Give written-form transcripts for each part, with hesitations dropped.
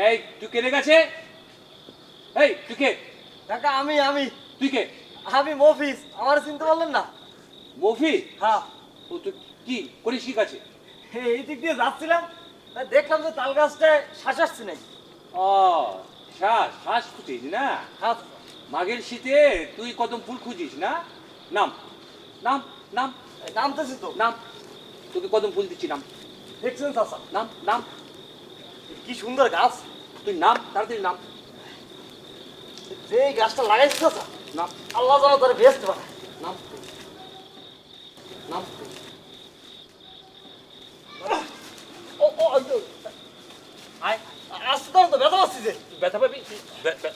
এই তুই কে গেছে? এই তুই কে? কাকা আমি তুই কে? আমি মফিজ, আমার চিনতে পারলেন না? মফি? হ্যাঁ। ও তুই কি করিস কি কাছে? এই দিক দিয়ে যাচ্ছিলাম, তাই দেখলাম যে তাল গাছটায় শ্বাস আসছে নাকি। ও শ্বাস শ্বাস খুঁজিস না? হ্যাঁ। মাঘের শীতে তুই কদম ফুল খুঁজিস না? নাম নাম নাম নামতেছি তো। নাম, তোকে কদম ফুল দিচ্ছি, নাম। দেখছেন চাচা, নাম নাম, কি সুন্দর গাছ। তুই নাম, তাড়াতাড়ি নাম। যে এই গাছটা লাগাইছে চাচা, নাম আল্লাহ যেন তার বেস্ট বানায়। নাম নাম। ও ও আয়, আসতে দাও তো, ব্যথা পাচ্ছি যে। ব্যথা পাবি?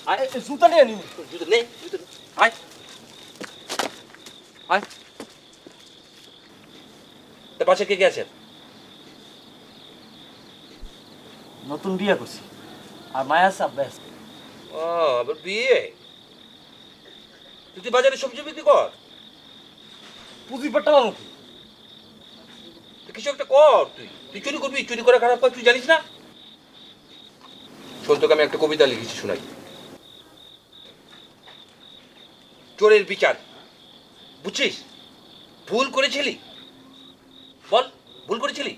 আয়, এই জুতা নিয়ে নিন। জুতো নে, জুতো নে। আয় আয়। তোর পাশে কে কে আছে? নতুন বিয়ে করছি, আর মায়া আছে, আব্বা আছে। ও আবার বিয়ে? তুই বাজারে সবজি বিক্রি কর, পুঁজি পাট্টা মানুষ। তুই কিছু একটা কর। তুই তুই চুরি করবি, চুরি করা খারাপ কাজ, তুই জানিস না? শোন, তোকে আমি একটা কবিতা লিখেছি, শোনাই। চোরের বিচার, বুঝছিস? ভুল করেছিলি, বল ভুল করেছিলি?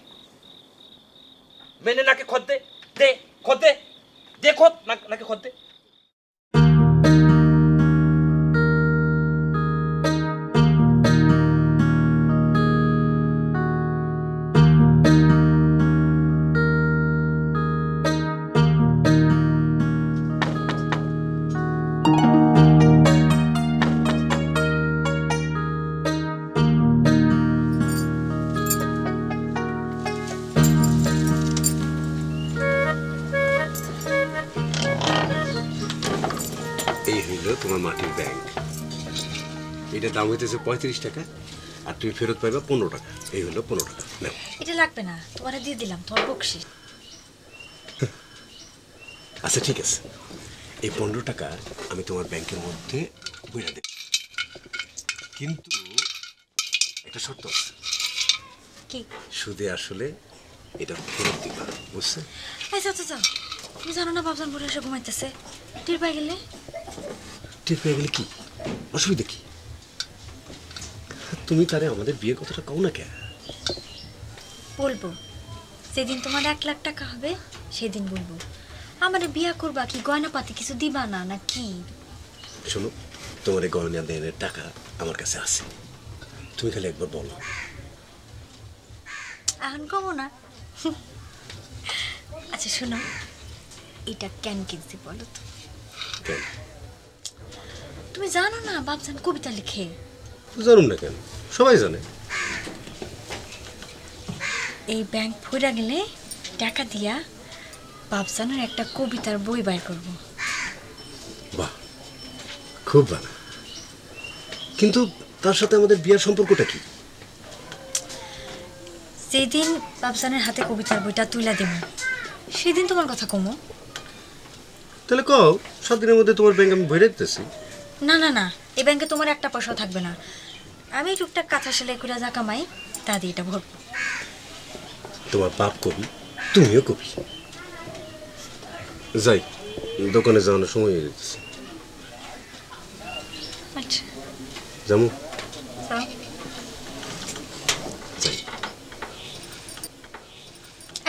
মেনে নাকে খদ দে, দে খদ দে, দে খদ, নাকে খদ দে। এই হইল তোমার মাটির ব্যাংক। এটার দাম হইতেছে 35 টাকা, আর তুমি ফেরত পাইবা 15 টাকা। এই হলো 15 টাকা। নাও। এটা লাগবে না, তোমারে দিয়ে দিলাম, তোমার বকশিস। আচ্ছা ঠিক আছে, এই 15 টাকা আমি তোমার ব্যাংকের মধ্যে বইরা দেব, কিন্তু একটা শর্ত আছে। কি? সুদে আসলে এটা ফেরত দিবা, বুঝছে? এই যাও যাও, তুমি জানো না বাবজান বলে এসে ঘুমাইতেছে, টের পাই গেলে? টের পেয়ে গেলে কি অসুবিধা কি? তুমি তারে আমাদের বিয়ের কথাটা কও না কেন? বলবো, যেদিন তোমার 1,00,000 টাকা হবে সেদিন বলবো। আমার বিয়া করবা কি, গয়না পাতি কিছু দিবা না না কি? শোনো, তোমার এই গয়না দেনের টাকা আমার কাছে আছে, তুমি খালি একবার বলো। এখন কমো না। আচ্ছা শোনো, এটা কেন কিনছি বলো তো? কেন? তুমি জানো না বাবজান কবিতা লিখে? জানুন না কেন, সবাই জানে। এই ব্যাংক ফুরা গেলে টাকা দিয়া বাবজানের একটা কবিতার বই বাইর করবো। বাহ, খুব ভালো, কিন্তু তার সাথে আমাদের বিয়ের সম্পর্কটা কি? যেদিন বাবজানের হাতে কবিতার বইটা তুলে দেব সেদিন তোমার কথা কমো। তাহলে কও, 7 দিনের মধ্যে তোমার ব্যাংক আমি ভরে দিতেছি। না না না, এই ব্যাংকে তোমার একটা পয়সাও থাকবে না। আমি টুকটাক কাঁথা সেলাই করে যা কামাই তা দিয়ে এটা ভরবো। তোমার বাপ কবি, তুমিও কবি। যাই, দোকানে যাওয়ানোর সময় হয়ে যেতেছে। আচ্ছা যাবো? যাও। যাই।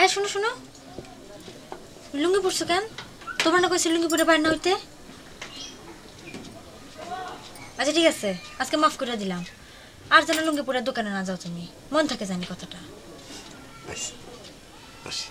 এই শোনো শোনো, লুঙ্গি পরছো কেন? তোমার না কইছি লুঙ্গি পরে বাইর না হইতে? আচ্ছা ঠিক আছে, আজকে মাফ করে দিলাম। আর যেন লুঙ্গি পরে দোকানে না যাও, তুমি মন থাকে জানি কথাটা। আসি আসি।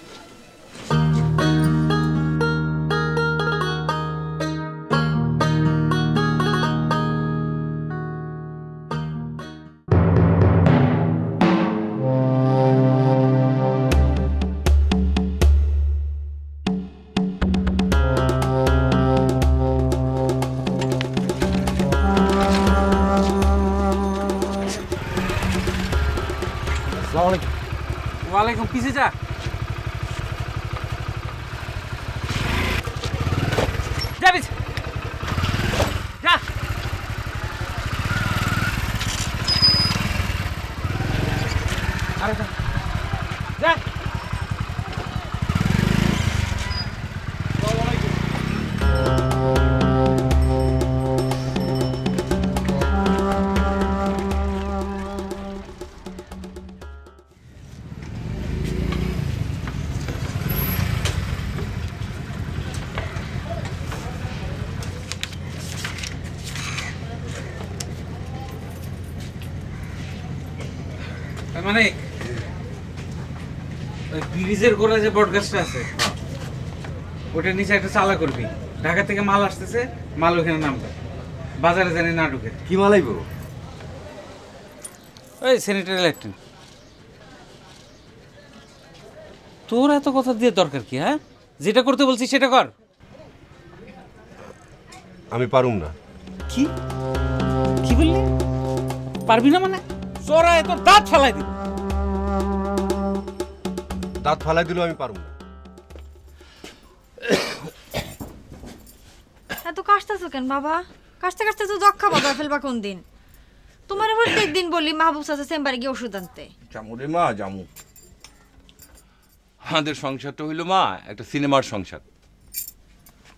ওয়ালাইকুম, পিছে যা। যাবিস যা। আরে যা যা। মানে ওই ব্রিজের গোড়া যে বট গাছটা আছে ওটার নিচে একটা চালা করবি। ঢাকা থেকে মাল আসতেছে, মাল ওখানে নামবে, বাজারে জানি না ঢুকে। কি মালাইব? ওই স্যানিটারি ল্যাট্রিন। তোর এত কথা দিয়ে দরকার কি? হ্যাঁ, যেটা করতে বলছিস সেটা কর। আমি পারুম না। কি কি বললি? পারবি না মানে? চোরা এত দাঁত ফেলাই দিবি। দাঁত ফালাই দিলেও আমি পারুম না। এত কাশতেছো কেন বাবা? কাশতে কাশতে তো যক্ষা বাবা ফেলবা কোন দিন? তোমার প্রত্যেক দিন বলি মাহবুব চাচা চেম্বারে গিয়ে ওষুধ আনতে। জামু রে মা, জামু। আমাদের সংসারটা হইল মা একটা সিনেমার সংসার,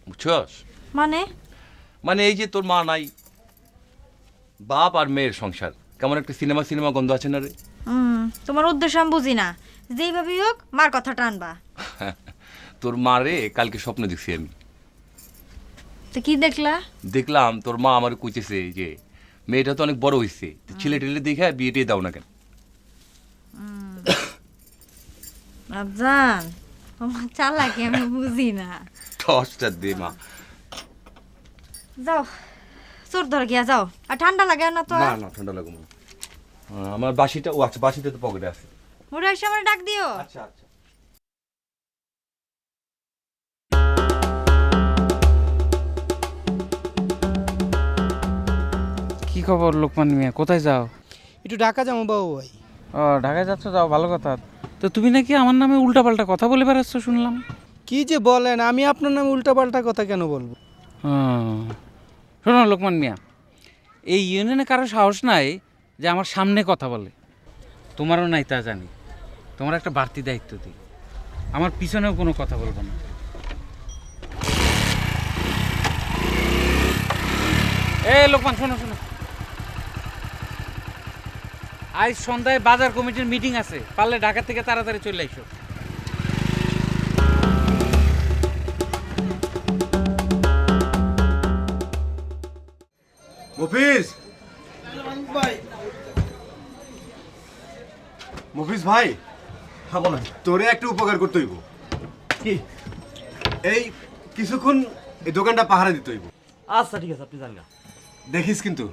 বুঝছস? মানে মানে এই যে তোর মা নাই, বাপ আর মেয়ের সংসার, কেমন একটা সিনেমা সিনেমা গন্ধ আছে না রে? তোমার উদ্দেশ্য আমি বুঝি না। যেইভাবেই হোক মার কথা টানবা। তোর মা রে কালকে স্বপ্ন দেখছি আমি। তো কি দেখলা? দেখলাম তোর মা আমার কইতেছে যে মেয়েটা তো অনেক বড় হয়েছে, ছেলে টেলে দেখে বিয়ে টিয়ে দাও না কেন। রাবজান, তোমার চালাকি আমি বুঝি না। টসটা দে মা। যাও চোর ধর গিয়া যাও। আর ঠান্ডা লাগে না তো? না না, ঠান্ডা লাগবে না। আমার বাসিটা, ও আচ্ছা বাসিটা তো পকেটে আছে। মোরে এসে আমার ডাক দিও। আচ্ছা আচ্ছা। কি খবর লোকমান মিয়া, কোথায় যাও? একটু ঢাকা যাবো বাবু ভাই। ও ঢাকায় যাচ্ছ, যাও, ভালো কথা। তো তুমি নাকি আমার নামে উল্টাপাল্টা কথা বলে বেড়াচ্ছ শুনলাম। কি যে বলেন, আমি আপনার নামে উল্টাপাল্টা কথা কেন বলবো? শোনো লোকমান মিয়া, এই ইউনিয়নে কারো সাহস নাই যে আমার সামনে কথা বলে। তোমারও নাই তা জানি, তোমার একটা বাড়তি দায়িত্ব দিই, আমার পিছনেও কোনো কথা বলবো না। লোকমান শোনো শোনো, আজ সন্ধ্যায় বাজার কমিটির মিটিং আছে, পারলে ঢাকা থেকে তাড়াতাড়ি চলে এসো। মফিজ, মফিজ ভাই, হ্যাঁ বলেন। তোরে একটা উপকার করতে হইব। কি? এই কিছুক্ষণ এই দোকানটা পাহারা দিতে হইব। আচ্ছা ঠিক আছে, আপনি যান গা। দেখিস কিন্তু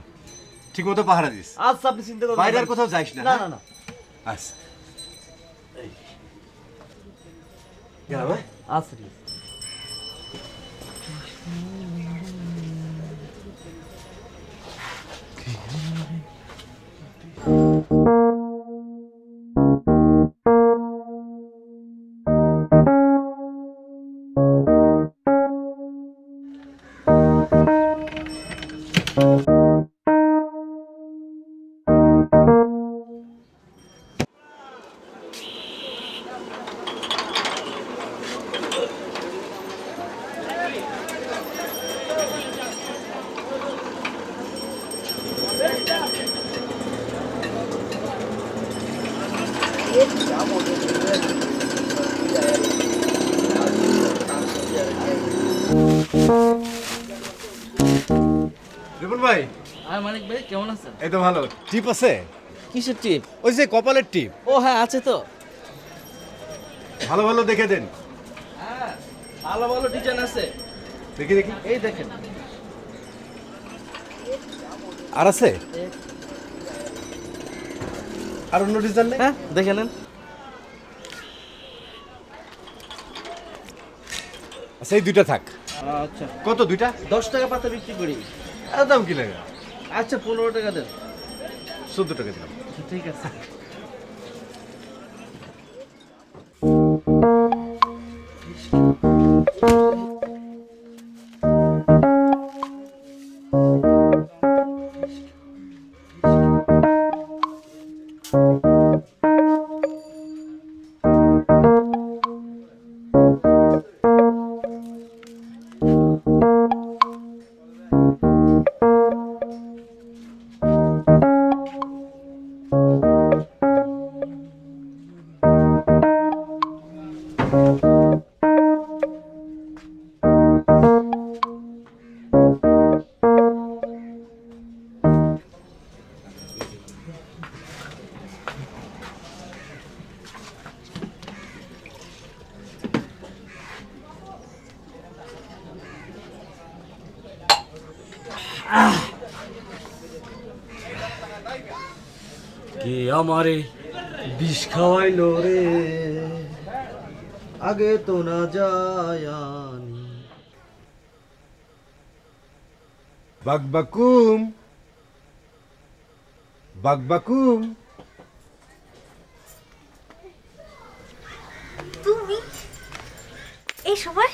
ঠিক মতো পাহারা দিস। আচ্ছা আপনি চিন্তা করবেন বাইরে আর কোথাও যাইস না। না হ্যাঁ? না না। আচ্ছা গেলাম, হ্যাঁ? আচ্ছা ঠিক আছে। রিপন ভাই, আর মানিক ভাই কেমন আছেন? এই তো ভালো। টিপ আছে? কিসের টিপ? ওই যে কপালের টিপ, ও হ্যাঁ আছে তো। ভালো ভালো দেখে দেন। হ্যাঁ ভালো ভালো ডিজাইন আছে, দেখি দেখি। এই দেখেন। আর আছে? আর অন্য ডিজাইন নেই? হ্যাঁ দেখে নেন। আচ্ছা এই দুইটা থাক। আচ্ছা কত দুইটা? 10 টাকা পাতা বিক্রি করি। এত দাম কি লাগে? আচ্ছা 15 টাকা দেন। 14 টাকা দিলাম। আচ্ছা, ঠিক আছে। কে আমারে বিষ খাওয়াইলো রে, আগে তো না জানি। বাকবাকুম, বাকবাকুম। তুমি এই সময়?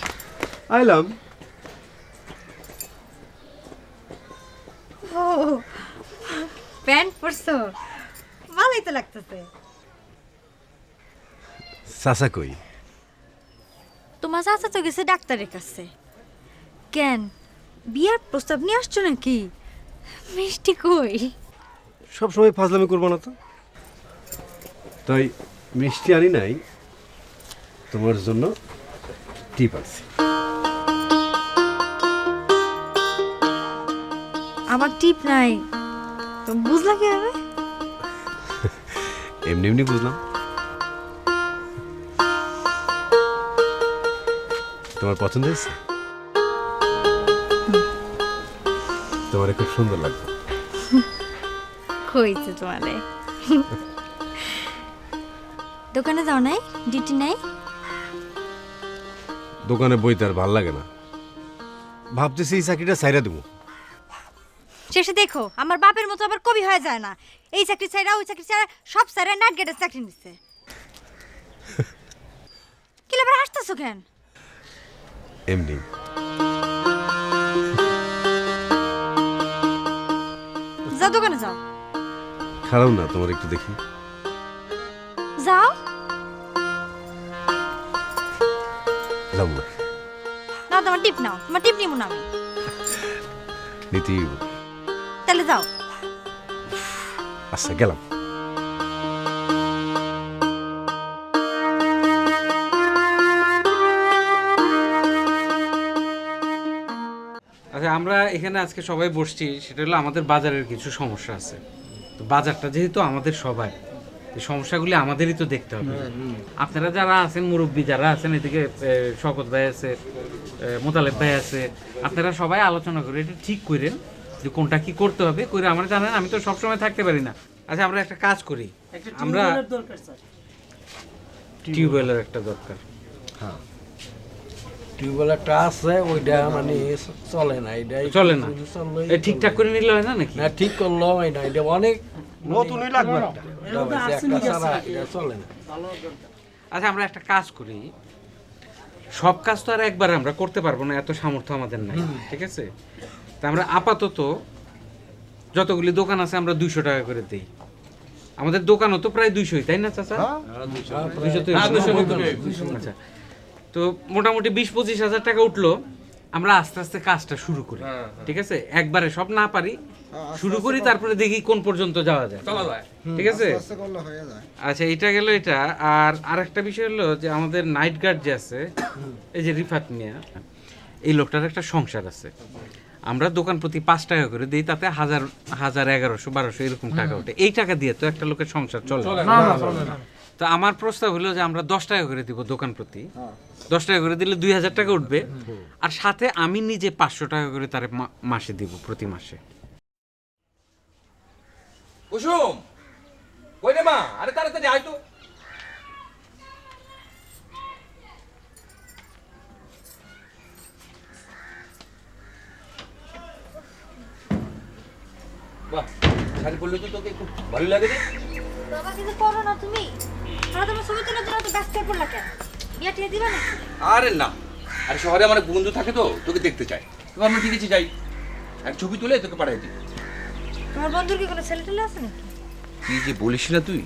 আইলাম। ও প্যান্ট পরছো, ভালোই তো লাগতেছে। চাচা কই? তোমার চাচা তো গেছে ডাক্তারের কাছে। কেন, বিয়ার প্রস্তাব নিয়ে আসছো নাকি? মিষ্টি কই? সব সময় ফাজলামি করবো না তো। তাই মিষ্টি আনি নাই, তোমার জন্য টিপ আছে। আমার টিপ নাই, তুমি বুঝলা কিভাবে? এমনি এমনি বুঝলাম। তোমার পছন্দ হয়েছে? তোমার খুব সুন্দর লাগবে। কইছে তোমারে। দোকানে যাও নাই? ডিউটি নাই? দোকানে বইতে আর ভাল লাগে না, ভাবতেছি এই চাকরিটা ছাইরা দেবো। শেষে দেখো আমার বাপের মতো আবার কবি হয়ে যায় না। এই চাকরি ছাইরা ওই চাকরি ছাইরা সব ছাইরা নাট গেটের চাকরি নিচ্ছে। কি আবার হাসতেছো কেন? এমনি। যাও দোকানে যাও। খারাপ না, তোমার একটু দেখি। যাও। যাবো না। নাও তোমার টিপ নাও, তোমার টিপ নিব না আমি। নীতি। তাহলে যাও। আচ্ছা গেলাম। আচ্ছা, আমরা এখানে আজকে সবাই বসছি, সেটা হলো আমাদের বাজারের কিছু সমস্যা আছে। তো বাজারটা যেহেতু আমাদের সবার, এই সমস্যাগুলি আমাদেরই তো দেখতে হবে। আপনারা যারা আছেন, মুরব্বী যারা আছেন, এদিকে শওকত ভাই আছে, মোতালেব ভাই আছে, আপনারা সবাই আলোচনা করে এটা ঠিক করেন যে কোনটা কি করতে হবে করে। আমরা জানেন আমি তো সবসময় থাকতে পারি না। আচ্ছা, আমরা একটা কাজ করি, আমরা টিউবওয়েলের একটা দরকার। টিউবওয়েল একটা আছে, ওইটা মানে চলে না। এটা চলে না, এই ঠিকঠাক করে নিলে হয় না নাকি? না, ঠিক করলো না, এটা অনেক নতুনই লাগবে একটা। একটা ছাড়া এটা চলে না। আচ্ছা, আমরা একটা কাজ করি, সব কাজ তো আর একবার আমরা করতে পারবো না, এত সামর্থ্য আমাদের নাই, ঠিক আছে? তা আমরা আপাতত যতগুলি দোকান আছে আমরা 200 টাকা করে দিই। আমাদের দোকানও তো প্রায় 200, তাই না চাচা? 200 তো আচ্ছা, তো মোটামুটি 20-25 হাজার টাকা উঠলো। আমরা আস্তে আস্তে কাজটা শুরু করি, ঠিক আছে? একবারে সব না পারি, শুরু করি, তারপরে দেখি কোন পর্যন্ত যাওয়া যায়, ঠিক আছে? আচ্ছা, এটা গেল এটা। আর আরেকটা বিষয় হলো যে আমাদের নাইট গার্ড যে আছে, এই যে রিফাত মিয়া, এই লোকটার একটা সংসার আছে। আমরা দোকান প্রতি 5 টাকা করে দিই, তাতে 1000, 1100-1200 এরকম টাকা ওঠে। এই টাকা দিয়ে তো একটা লোকের সংসার চলে না। তো আমার প্রস্তাব হলো যে আমরা 10 টাকা করে দিব দোকান প্রতি। 10 টাকা করে দিলে 2000 টাকা উঠবে, আর সাথে আমি নিজে 500 টাকা করে তার মাসে দিব, প্রতি মাসে। কুসুম, কই রে মা? আরে তাড়াতাড়ি আয় তো। বাহ, শাড়ি পরলে তো তোকে খুব ভালো লাগে রে। বাবা, কিছু করো না তুমি। আর তোমার ছবি তোলার জন্য তো ব্যস্ত হয়ে পড়লা কেন? বিয়া টিয়া দিবা না? আরে না, আরে শহরে আমার এক বন্ধু থাকে তো, তোকে দেখতে চাই। তো আমরা ঠিক আছে যাই, এক ছবি তুলে তোকে পাঠিয়ে দিই। তোমার বন্ধুর কি কোনো ছেলে টেলে আছে নাকি? কি যে বলিস না তুই।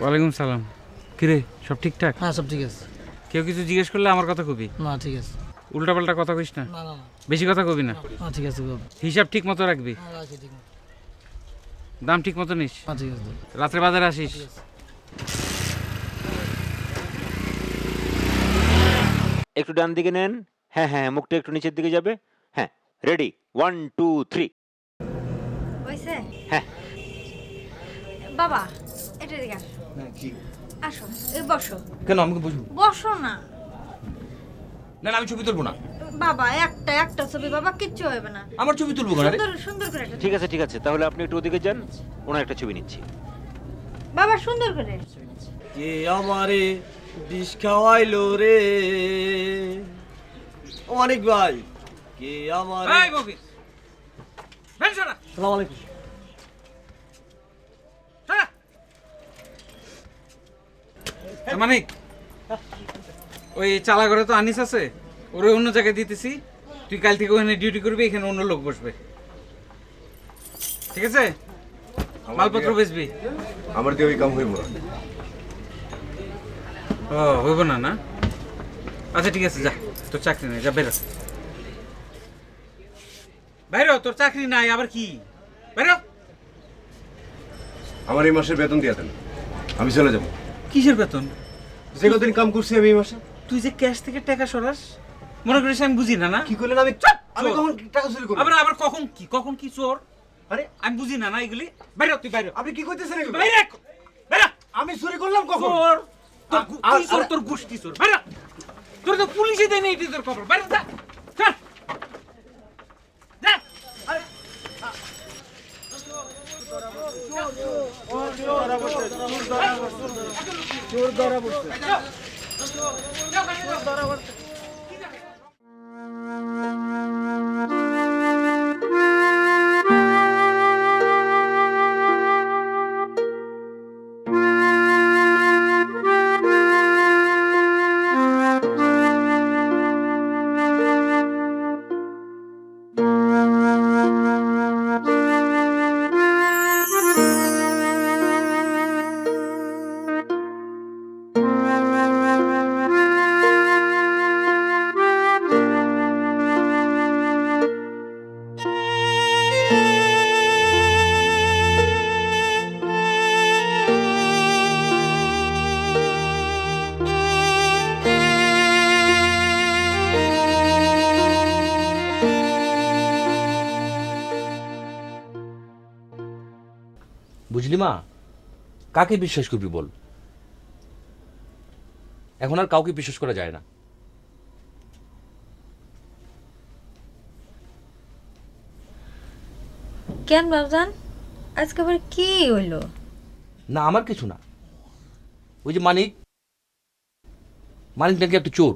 ওয়ালাইকুম সালাম। কিরে, সব ঠিকঠাক? হ্যাঁ, সব ঠিক আছে। কেউ কিছু জিজ্ঞেস করলে আমার কথা কবি, না, ঠিক আছে। উল্টাপাল্টা কথা কইস না, না না না, বেশি কথা কবি না। হ্যাঁ ঠিক আছে। হিসাব ঠিক মতো রাখবি, হ্যাঁ রাখি, ঠিক আছে। দাম ঠিক মতো নিস। হ্যাঁ ঠিক আছে। রাত্রে বাজারে আসিস। একটু ডান দিকে নেন। হ্যাঁ হ্যাঁ, মুখটা একটু নিচের দিকে যাবে। হ্যাঁ, রেডি, 1 2 3। হইছে? হ্যাঁ। বাবা, এটা দিকে আস। আসো এ বসো। কেন আমাকে বুঝবো বসো না না না, আমি ছবি তুলবো না। বাবা, একটা ছবি বাবা, কিচ্ছু হবে না। আমার ছবি তুলবো কেন রে? সুন্দর সুন্দর করে একটা ঠিক আছে তাহলে আপনি একটু ওদিকে যান, ওনার একটা ছবি নিচ্ছি। বাবা, সুন্দর করে। কে আমারে বিষ খাওয়াইলো রে অনেক ভাই, কে আমারে। এই মফিজ, বের সরা, আসসালামু আলাইকুম। সরা। মানে ওই চালাঘরে তো আনিস আছে, ওরে অন্য জায়গায় দিতেছি, তুই কাল থেকে ওখানে ডিউটি করবি, এখানে অন্য লোক বসবে, ঠিক আছে? মালপত্র বেচবি? আমার দিয়ে ওই কাম হইব না। ও হইব না না? আচ্ছা ঠিক আছে, যা, তোর চাকরি নাই, যা বেরো বাইরো, তোর চাকরি নাই আবার কি, বাইরো। আমার এই মাসের বেতন দিয়ে দেন, আমি চলে যাব। কিসের বেতন? যে কদিন কাম করছি আমি এই মাসে। তুই যে ক্যাশ থেকে টাকা সরাস, মনে করিস আমি বুঝি না না? কি করলেন? আমি আমি চোর। কখন টাকা চুরি করব? আবার আবার কখন কি চোর, আরে আমি বুঝি না না এগুলি। বাইরে তুই, বাইরে আপনি কি কইতেছেন এগুলো? বাইরে বাইরে। আমি চুরি করলাম কখন? চোর তোর তুই চোর, আরে- তোর গোষ্ঠী চোর, বাইরে। তোর তো পুলিশে দেয় না, এটি তোর খবর, বাইরে যা, চল যা। বুঝলি মা, কাকে বিশ্বাস করবি বল? এখন আর কাউকে বিশ্বাস করা যায় না। কেন বাবজান, আজকে আবার কি হইলো? না আমার কিছু না, ওই যে মানিক নাকি একটা চোর,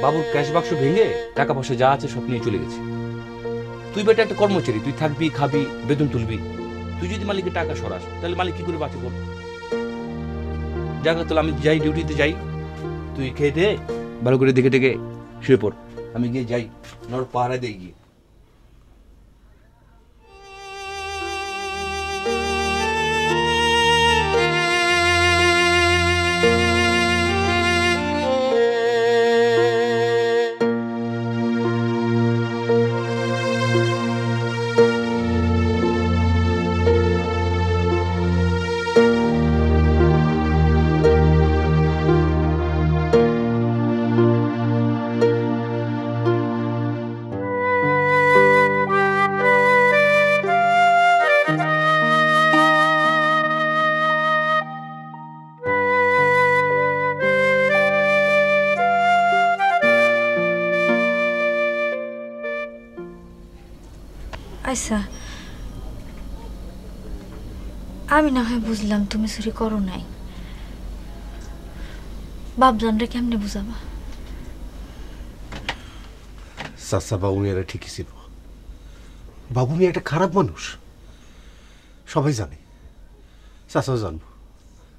বাবুর ক্যাশ বাক্স ভেঙে টাকা পয়সা যা আছে সব নিয়ে চলে গেছে। তুই বেটা একটা কর্মচারী, তুই থাকবি, খাবি, বেতন তুলবি। তুই যদি মালিকের টাকা সরাস তাহলে মালিক কি করে বাঁচে বল? যাক, তাহলে আমি যাই, ডিউটিতে যাই, তুই খেয়ে দে, ভালো করে দেখে টেকে শুয়ে পড়, আমি গিয়ে যাই, নর পাহারা দিয়ে গিয়ে। আচ্ছা, আমি না হয় বুঝলাম তুমি চুরি করো নাই, বাবজানরে কেমনে বুঝাবা? চাচা বাবু মিয়ারা ঠিকই ছিল। বাবু মিয়া একটা খারাপ মানুষ, সবাই জানে, চাচাও জানবো।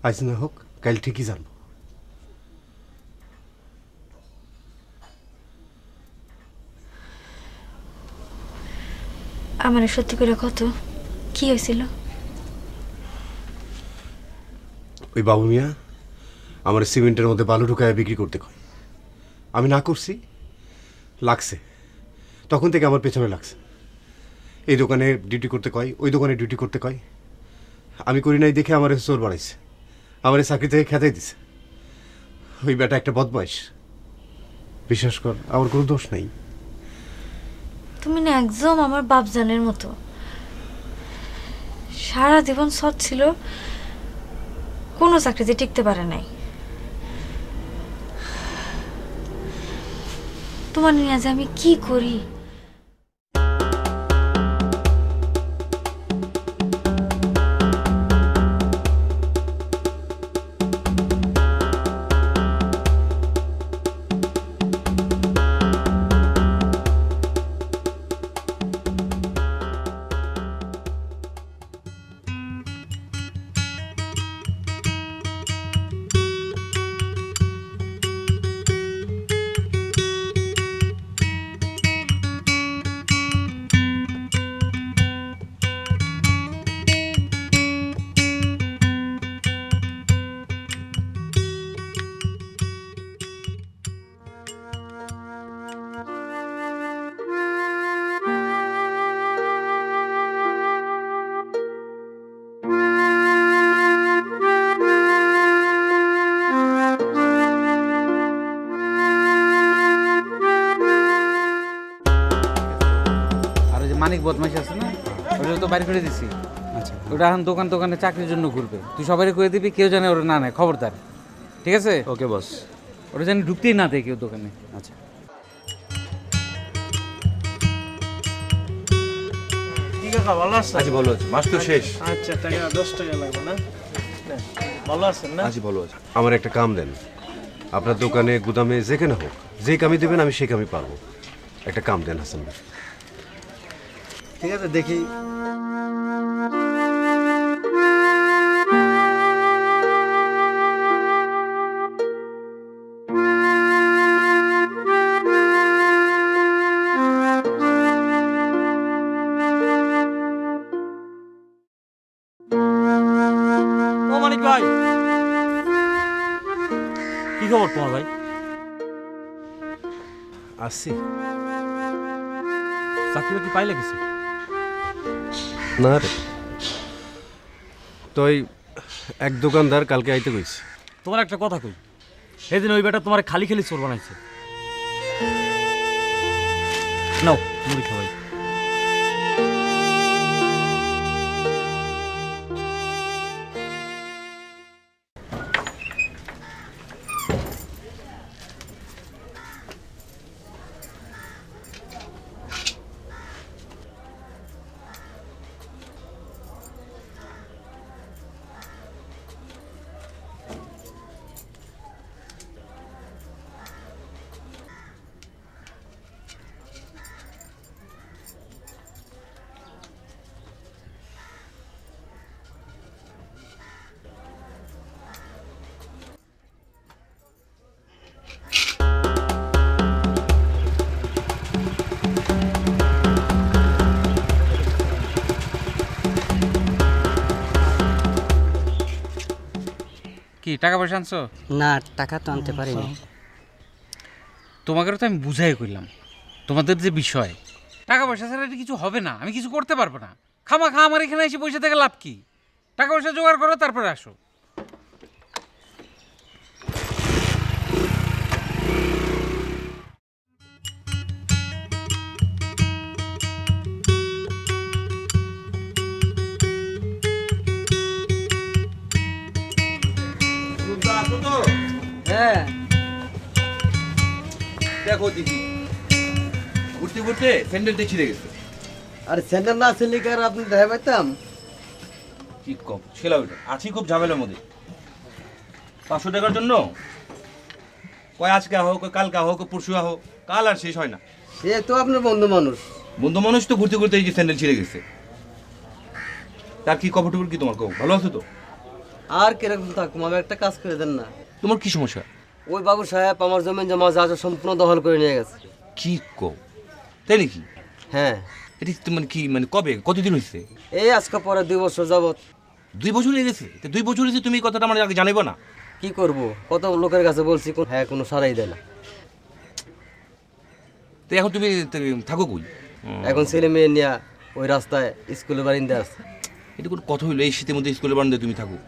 আজ না হোক কাল ঠিকই জানবো। আমার সত্যি করে কত কি হয়েছিল? ওই বাবু মিয়া আমার সিমেন্টের মধ্যে বালু ঢুকায় বিক্রি করতে কয়, আমি না করছি, লাগছে, তখন থেকে আমার পেছনে লাগছে। এই দোকানে ডিউটি করতে কয়, ওই দোকানে ডিউটি করতে কয়, আমি করি নাই দেখে আমার চোর বাড়াইছে, আমার চাকরি থেকে খেতাই দিছে। ওই বেটা একটা বদমাইশ, বিশ্বাস কর আমার কোনো দোষ নাই। তুমি না একদম আমার বাপজানের মতো, সারা জীবন সৎ ছিল, কোনো চাকরিতে টিকতে পারে নাই। তোমার নিয়ে যে আমি কি করি। আর ওই যে মানিক বদমাইশ আছে না, ওটা তো বাইরে করে দিছি। আচ্ছা ওটা এখন দোকানে চাকরির জন্য ঘুরবে, তুই সবাই করে দিবি, কেউ জানে ওরা না নেয়, খবরদার, ঠিক আছে? ওকে বস। ওটা জানি ঢুকতেই না দেয় কেউ দোকানে। আচ্ছা কি কাকা ভালো আছেন? আজ ভালো আছে, মাস তো শেষ। আচ্ছা, টাকা 10 টাকা লাগবে না? নেন, ভালো আছেন না? আজ ভালো আছে। আমার একটা কাম দেন, আপনার দোকানে গুদামে যেখানে হোক, যে কামই দেবেন আমি সেই কামই পারবো। একটা কাম দেন হাসান ভাই। ঠিক আছে দেখি। ও মানিক ভাই, কি খবর তোমার ভাই? আসছি চাকরি কি পাইলে কিছু? না রে, তো এক দোকানদার কালকে আইতে কইছে। তোমার একটা কথা কই, সেদিন ওই বেটা তোমার খালি খালি চোর বানাইছে। নাও মুড়ি খাওয়াই। কি টাকা পয়সা আনছো? না, টাকা তো আনতে পারিনি। তোমাকে তো আমি বুঝাই কইলাম, তোমাদের যে বিষয়, টাকা পয়সা ছাড়া এটা কিছু হবে না, আমি কিছু করতে পারবো না। খামাখা আমার এখানে এসে পয়সা থেকে লাভ কি? টাকা পয়সা জোগাড় করো, তারপরে আসো। হ্যাঁ, দেখো দেখি, ঘুরতে ঘুরতে স্যান্ডেলটা ছিঁড়ে গেছে। আর স্যান্ডেল না ছিল কি আর আপনি দেখা পাইতাম? কি কম ছেলা ওইটা, আছি খুব ঝামেলার মধ্যে। 500 টাকার জন্য কয় আজকে হোক, কয় কালকা হোক, পরশু হোক, কাল আর শেষ হয় না। সে তো আপনার বন্ধু মানুষ। বন্ধু মানুষ তো ঘুরতে ঘুরতে এই যে স্যান্ডেল ছিঁড়ে গেছে। তার কি খবর টবর কি তোমার, কও ভালো আছো তো? আর কিরকম থাকুম, আমি একটা কাজ করে দেন না। তোমার কি সমস্যা? ওই বাবু সাহেব আমার জমি জমা যা যা সম্পূর্ণ দখল করে নিয়ে গেছে। কি কও, তাই নাকি? হ্যাঁ, এটি তো মানে কি, মানে কবে, কতদিন হয়েছে? এই আজকে পরে 2 বছর যাবত। 2 বছর হয়ে গেছে? তো 2 বছর হয়েছে, তুমি এই কথাটা আমার আগে জানাইবো না? কি করব, কত লোকের কাছে বলছি, হ্যাঁ কোনো সারাই দেয় না। তো এখন তুমি থাকো কই? এখন ছেলে মেয়ে নিয়ে ওই রাস্তায় স্কুলে বারিন্দে আছে। এটা কোনো কথা হইলো, এই শীতের মধ্যে স্কুলে বারান্দায় তুমি থাকো?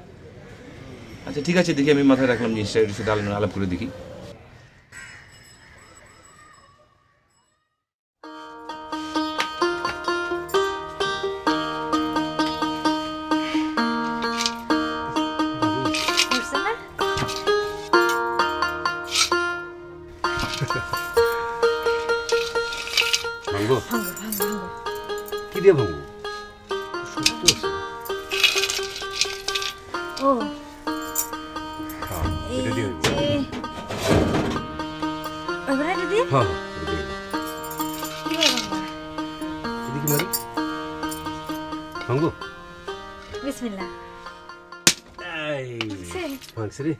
আচ্ছা ঠিক আছে, দেখি আমি মাথায় রাখলাম, জিনিসটা এর সাথে আলাপ করে দেখি। ভাঙ্গো ভাঙ্গো ভাঙ্গো কি দিয়ে ভাঙবো? শক্ত আছে। ও হ্যাঁ, এই এটা দিয়ে হইবো। যে ওইবারে এটা দিয়ে হ্যাঁ, এটা দিয়ে হইবো। কিভাবে ভাঙবা? এদিকে মারি। ভাঙবো? বিসমিল্লাহ এই, সে ভাঙছে রে।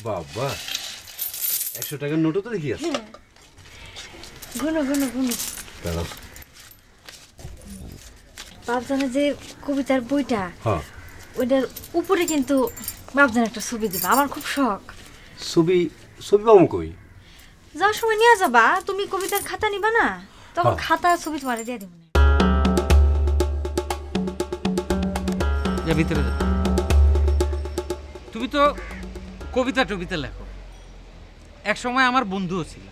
বাবা, 100 টাকার নোটও তো দেখি আছে। গুনো গুনো গুনো দাঁড়াও। বাবজানের যে কবিতার বইটা হ্যাঁ, ওইটার উপরে কিন্তু বাবজান একটা ছবি দিবা, আমার খুব শখ। ছবি পাবো কই? যাওয়ার সময় নিয়ে যাবা, তুমি কবিতার খাতা নিবা না, তখন হ্যাঁ। খাতা ছবি তোমার দিয়ে দিব। যা ভিতরে যা। তুমি তো কবিতা টবিতা লেখো, এক সময় আমার বন্ধুও ছিল,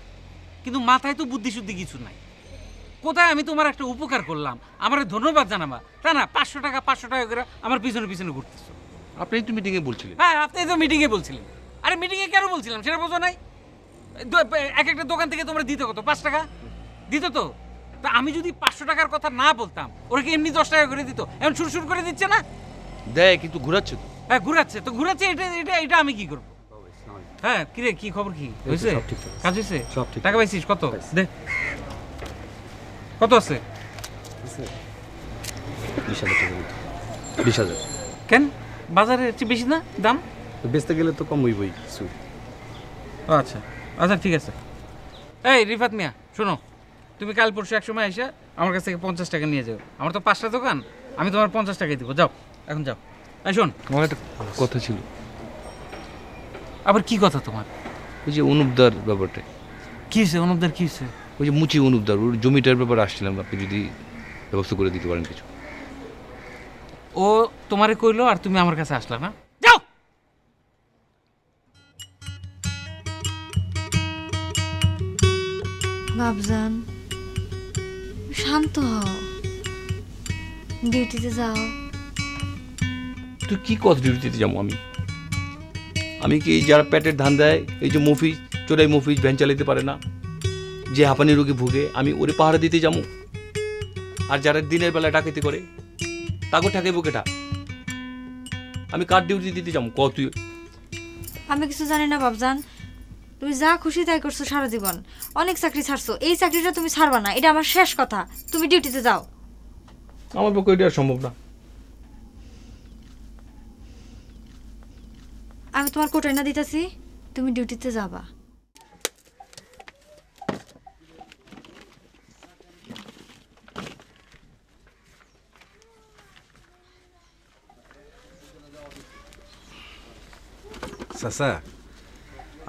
কিন্তু মাথায় তো বুদ্ধি শুদ্ধি কিছু নাই। কোথায় আমি তোমার একটা উপকার করলাম, আমার ধন্যবাদ জানাবা তা না, 500 টাকা করে আমার পিছনে পিছনে ঘুরতেছো। আপনি তো মিটিংয়ে বলছিলেন। হ্যাঁ, আপনি তো মিটিংয়ে বলছিলেন। আরে মিটিংয়ে কেন বলছিলাম সেটা বোঝো নাই? এক একটা দোকান থেকে তোমরা দিত কত? 5 টাকা দিত তো। তা আমি যদি 500 টাকার কথা না বলতাম, ওরা কি এমনি 10 টাকা করে দিত? এখন সুর করে দিচ্ছে না? দেয় কিন্তু ঘুরাচ্ছে তো। হ্যাঁ, ঘুরাচ্ছে। এটা আমি কি করবো? হ্যাঁ, কি রে, কি খবর, কি হয়েছে? কাজ হয়েছে? সব ঠিক। টাকা পাইছিস? কত দে, কত আছে? 20,000 টাকা মতো। 20,000 কেন বাজারে চেয়ে বেশি না দাম? বেচতে গেলে তো কম হইবই কিছু। ও আচ্ছা আচ্ছা, ঠিক আছে। এই রিফাত মিয়া, শোনো, তুমি কাল পরশু এক সময় এসে আমার কাছ থেকে 50 টাকা নিয়ে যাও। আমার তো 5টা দোকান, আমি তোমার 50 টাকাই দিব। যাও, এখন যাও। এই শোন, আমার একটা কথা ছিল, আবার কি কথা তোমার? ওই যে অনুপদার ব্যাপারটা। কি হয়েছে অনুপদার, কি হয়েছে? ওই যে মুচি অনুপদার, ওর জমিটার ব্যাপারে আসছিলাম, আপনি যদি ব্যবস্থা করে দিতে পারেন কিছু। ও তোমারে কইলো আর তুমি আমার কাছে আসলা না? যাও। বাবজান শান্ত হও, ডিউটিতে যাও। তুই কি কথা ডিউটিতে যাবো আমি কি এই যারা পেটের ধান দেয়, এই যে মফিজ চোরাই মফিজ ভ্যান চালাতে পারে না, যে হাঁপানি রোগী ভুগে, আমি ওরে পাহারা দিতে যাবো? আর যারা দিনের বেলা ডাকাতি করে তাকে ঠাকাইবো কেটা? আমি কার ডিউটি দিতে যাবো? ক তুই। আমি কিছু জানি না বাবজান, তুমি যা খুশি তাই করছো সারা জীবন, অনেক চাকরি ছাড়ছো, এই চাকরিটা তুমি ছাড়বা না, এটা আমার শেষ কথা। তুমি ডিউটিতে যাও। আমার পক্ষে এটা সম্ভব না। আমি তোমার কোটাই না দিতেছি, তুমি ডিউটিতে যাবা। চাচা,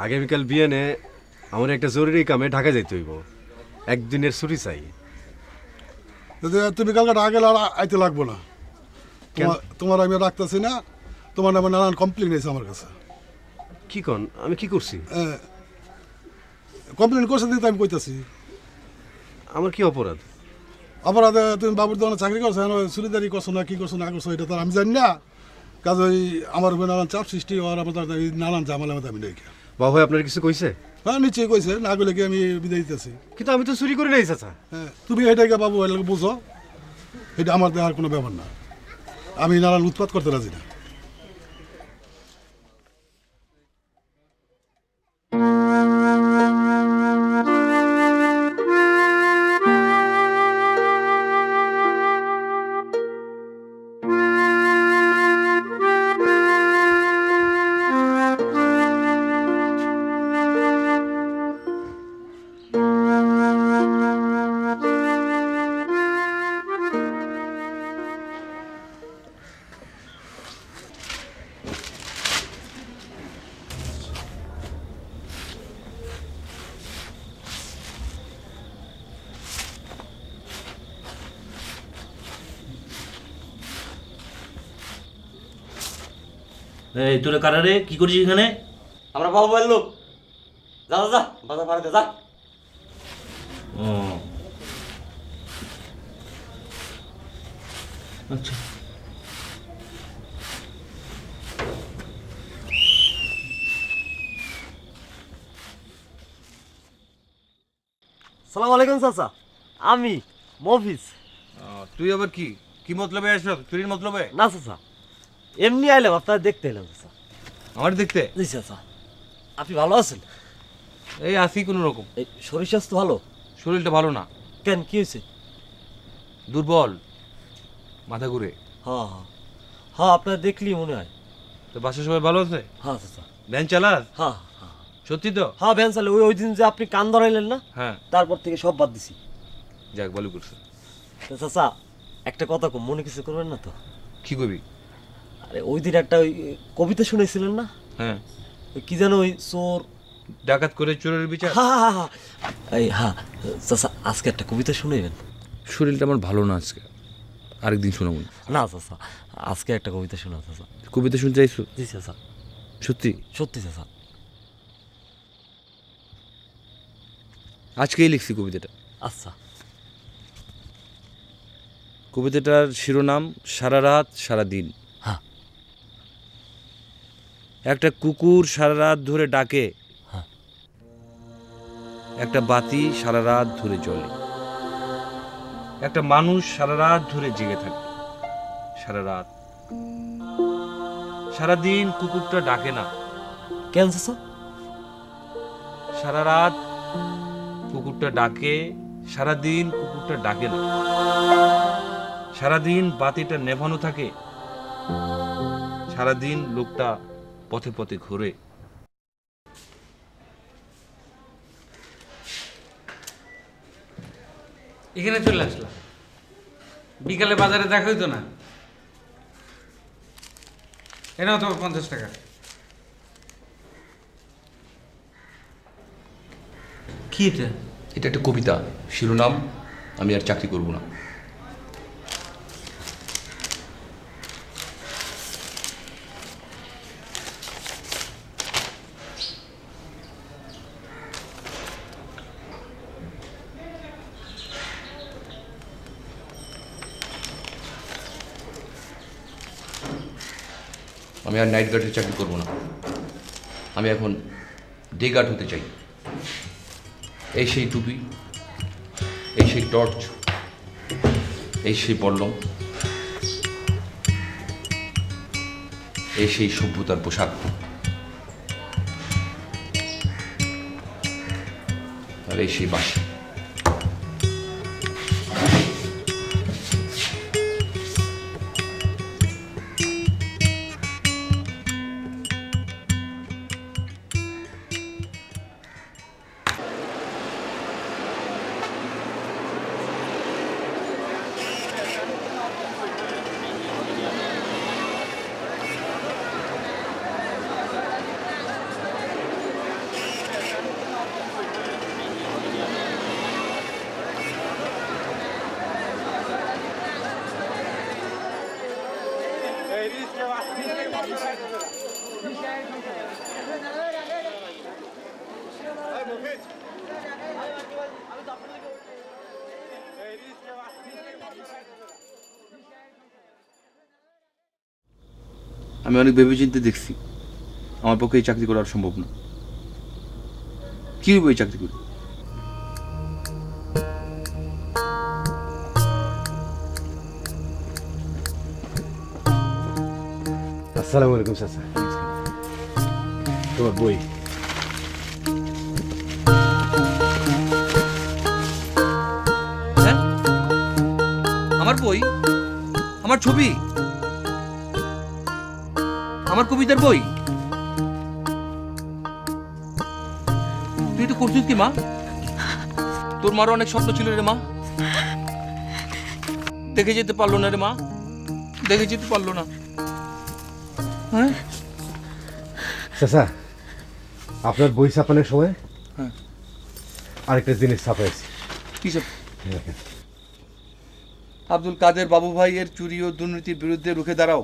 আগামীকাল বিয়ানে আমার একটা জরুরি কামে ঢাকা যাইতে হইব, একদিনের ছুটি চাই। তুমি কালকে ঢাকা গেলে আর আইতে লাগবো না। তোমার আমি রাখতেছি না, তোমার নামে নানান কমপ্লেন এসে আমার কাছে। কি কন? আমি কি করছি? কমপ্লেন করছে দিতে আমি কইতাছি। আমার কি অপরাধ? অপরাধে তুমি বাবুর দোকানে চাকরি করছো, চুরিদারি করছো না কি করছো না করছো এটা তো আমি জানি না। কাজ ওই আমার উপরে নানান চাপ সৃষ্টি হওয়ার আমার নানান ঝামেলা মতো আমি নেই। বাবা আপনার কিছু কইছে? হ্যাঁ, নিশ্চয়ই কইছে, না করলে কি আমি বিদায় দিতেছি। কিন্তু আমি তো চুরি করে নাই চাচা। হ্যাঁ, তুমি এটাকে বাবু এটাকে বুঝো, এটা আমার দেওয়ার কোনো ব্যাপার না। আমি নানান উৎপাত করতে রাজি না। এই তোরা কারা রে, কি করছিস এখানে? আমরা বাবু ভাইয়ের লোক। যা যা যা, বাজার পাড়াতে যা। ও আচ্ছা, সালাম আলাইকুম চাচা, আমি মফিজ। তুই আবার কি কি মতলবে আসলো? চুরির মতলবে? না চাচা, এমনি আইলাম, আপনার দেখতে এলাম চাচা। আমার দেখতে? জি চাচা, আপনি ভালো আছেন? এই আসি কোনো রকম। এই শরীর স্বাস্থ্য ভালো? শরীরটা ভালো না। কেন, কি হয়েছে? দুর্বল, মাথা ঘুরে। হ্যাঁ হ্যাঁ হ্যাঁ, আপনার দেখলি মনে হয়। তো বাসার সবাই ভালো আছে? হ্যাঁ চাচা। ভ্যান চালাস? হ্যাঁ হ্যাঁ সত্যি তো? হ্যাঁ, ভ্যান চালে। ওই দিন যে আপনি কান ধরাইলেন না, হ্যাঁ। তারপর থেকে সব বাদ দিছি। যাক, ভালো করছে। তো চাচা, একটা কথা কম, মনে কিছু করবেন না তো? কি করবি? আরে ওই দিন একটা ওই কবিতা শুনেছিলেন না? হ্যাঁ। ওই কি যেন, ওই চোর ডাকাত করে চোরের বিচার। হ্যাঁ হ্যাঁ হ্যাঁ, এই হ্যাঁ চাচা, আজকে একটা কবিতা শুনাইবেন? শরীরটা আমার ভালো না আজকে, আরেকদিন শোনাবো। না চাচা, আজকে একটা কবিতা শোনা চাচা। কবিতা শুনতে চাইছো? জি চাচা। সত্যি? সত্যি চাচা। আজকেই লিখছি কবিতাটা। আচ্ছা। কবিতাটার শিরোনাম সারা রাত সারা দিন। হ্যাঁ। একটা কুকুর সারা রাত ধরে ডাকে, হ্যাঁ। একটা বাতি সারা রাত ধরে জ্বলে, একটা মানুষ সারা রাত ধরে জেগে থাকে, সারা রাত। সারাদিন কুকুরটা ডাকে না। কেন চাচা? সারা রাত কুকুরটা ডাকে, সারাদিন কুকুরটা ডাকে না। সারাদিন বাতিটা নেভানো থাকে, সারাদিন লোকটা পথে পথে ঘুরে। এখানে চলে আসলাম, বিকালে বাজারে দেখা হইতো না? এনাও তোমার 50 টাকা। কি এটা? এটা একটা কবিতা, শিরোনাম আমি আর চাকরি করব না। আমি আর নাইট গার্ডের চাকরি করব না, আমি এখন ডে গার্ড হতে চাই। এই সেই টুপি, এই সেই টর্চ, এই সেই বল্লম, এই সেই সভ্যতার পোশাক, আর এই সেই বাসি। আমি অনেক ভেবেচিন্তে দেখছি, আমার পক্ষে এই চাকরি করা আর সম্ভব না। কি হইব এই চাকরি করে? আসসালামু আলাইকুম চাচা। তোমার বই। হ্যাঁ, আমার বই, আমার ছবি, আমার কবিতার বই। তুই তো করছিস কি মা? তোর মারও অনেক স্বপ্ন ছিল রে মা, দেখে যেতে পারলো না রে মা, দেখে যেতে পারলো না। হ্যাঁ চাচা, আপনার বই ছাপানোর সময় হ্যাঁ আরেকটা জিনিস ছাপাইছি। কি সব? আব্দুল কাদের বাবু ভাইয়ের চুরি ও দুর্নীতির বিরুদ্ধে রুখে দাঁড়াও,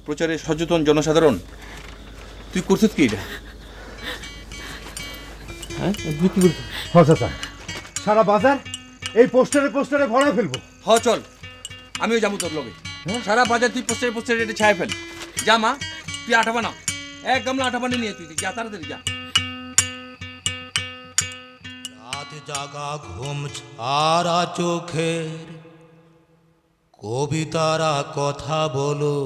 প্রচারে সচেতন জনসাধারণ। তুই করছিস কি এটা? হ্যাঁ, তুই কি করছিস? হ্যাঁ চাচা, সারা বাজার এই পোস্টারে পোস্টারে ভরা ফেলবো। হ চল, আমিও যাবো তোর লগে। সারা বাজার তুই পোস্টারে পোস্টারে এটা ছায়া ফেল। যা মা, তুই আটা বানা, এক গামলা আটা বানিয়ে নিয়ে তুই যা, তাড়াতাড়ি যা। রাত রাত জাগা ঘুম ছাড়া চোখের কবিতারা কথা বলো,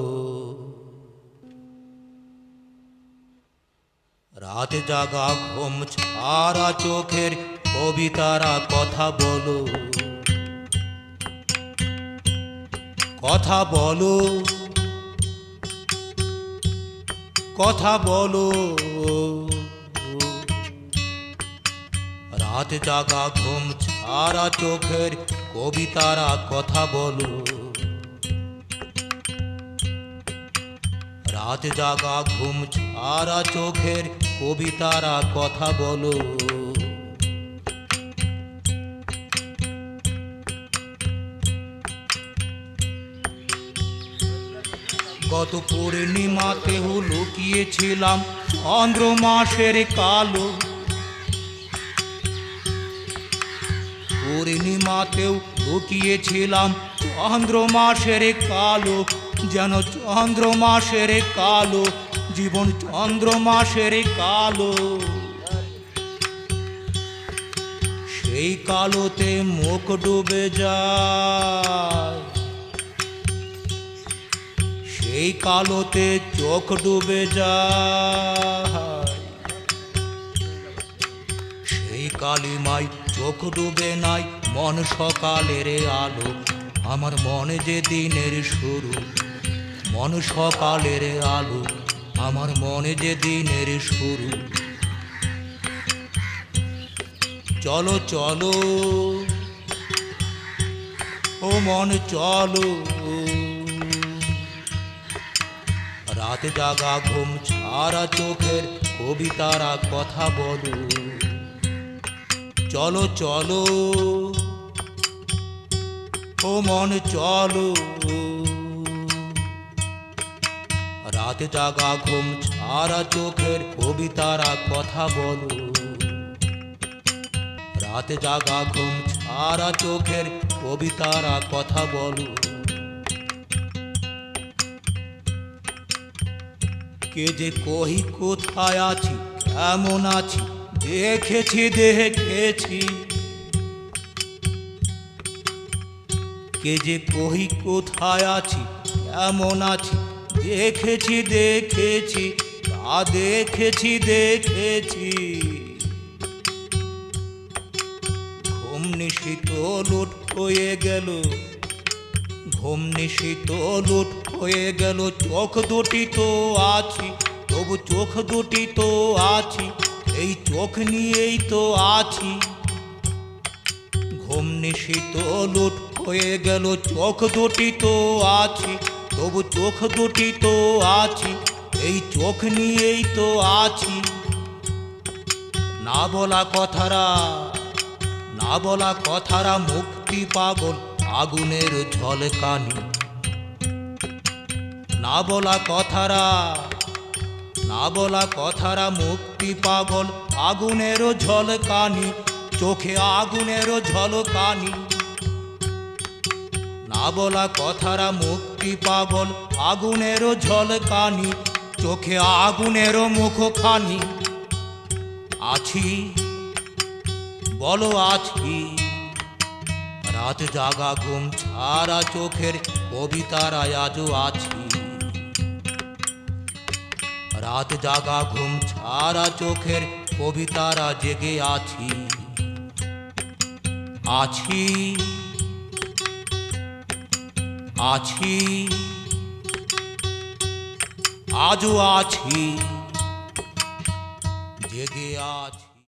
রাত জাগা ঘুম ছাড়া চোখের কবিতারা কথা বলো, কথা বলো, কথা বলো। রাত জাগা ঘুম ছাড়া চোখের কবিতারা কথা বলো, রাত জাগা ঘুম ছাড়া চোখের কবিতারা কথা বলো। গত পূর্ণিমাতেও লুকিয়েছিলাম চন্দ্র মাসের কালো, পূর্ণিমাতেও লুকিয়েছিলাম চন্দ্র মাসের কালো, যেন চন্দ্র মাসের কালো, জীবন চন্দ্র মাসের কালো। সেই কালোতে মুখ ডুবে যায়, সেই কালোতে চোখ ডুবে যায়, সেই কালিমায় চোখ ডুবে নাই মন সকালের আলো। আমার মনে যে দিনের শুরু, মন সকালের আলো, আমার মনে যে দিনের শুরু। চলো চলো ও মন চলো, রাত জাগা ঘুম ছাড়া চোখের কবিতারা কথা বলো, চলো চলো ও মন চলো, রাত জাগা ঘুম ছাড়া চোখের কবিতারা কথা বলো, রাত জাগা ঘুম ছাড়া চোখের কবিতারা কথা বলো। কে যে কহি কোথায় আছি, কেমন আছি, দেখেছি দেখেছি, কে যে কহি কোথায় আছি, কেমন আছি, দেখেছি দেখেছি, তা দেখেছি দেখেছি। ঘুম নিশিত লুট হয়ে গেল, ঘুম নিশিত লুট হয়ে গেল, চোখ দুটি তো আছি, তবু চোখ দুটি তো আছি, এই চোখ নিয়েই তো আছি। ঘুম নিশিত লুট হয়ে গেল, চোখ দুটি তো আছি, তবু চোখ দুটি তো আছি, এই চোখ নিয়েই তো আছি। না বলা কথারা, না বলা কথারা মুক্তি পাগল আগুনের ঝলকানি, না বলা কথারা, না বলা কথারা মুক্তি পাগল আগুনের ঝলকানি, চোখে আগুনের ঝলকানি। না বলা কথারা মুক্তি পাগল আগুনের ঝলকানি, চোখে আগুনের মুখখানি। আছি বলো আছি, রাত জাগা ঘুম ছাড়া চোখের কবিতারা আজও আছি, রাত জাগা ঘুম ছাড়া চোখের কবিতারা জেগে আছি। আছি আছি আজও আছি, জেগে আছি।